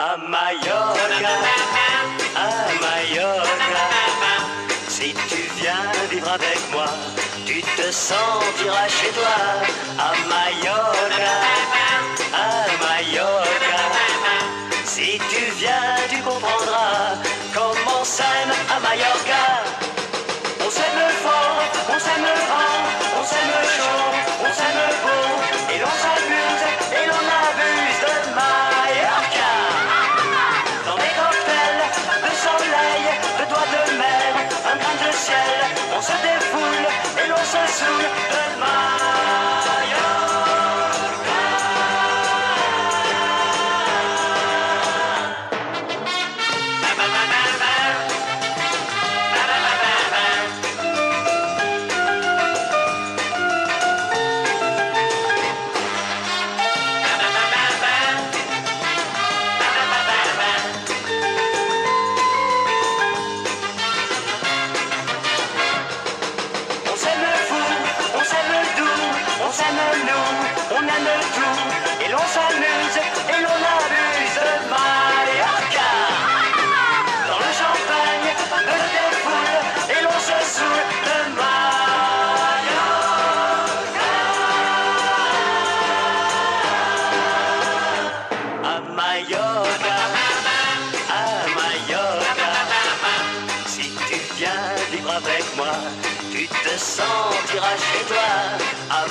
À Mallorca, à Mallorca. Si tu viens vivre avec moi, tu te sentiras chez toi. À Mallorca, à Mallorca. Si tu viens, tu comprendras comment on s'aime à Mallorca. On s'aime fort, on s'aime grand, on s'aime chaud, on s'aime beau, et l'on s'amuse et l'on abuse de Mallorca. Dans les cocktails, de soleil, de doigts de mer, un grain de ciel, on se défoule et l'on se saoule de Mallorca. On s'aime nous, on aime tout, et l'on s'amuse, et l'on abuse de Mallorca. Dans le champagne, de le défoule, et l'on se saoule de Mallorca. À Mallorca, à Mallorca. Si tu viens vivre avec moi, tu te sentiras chez toi. À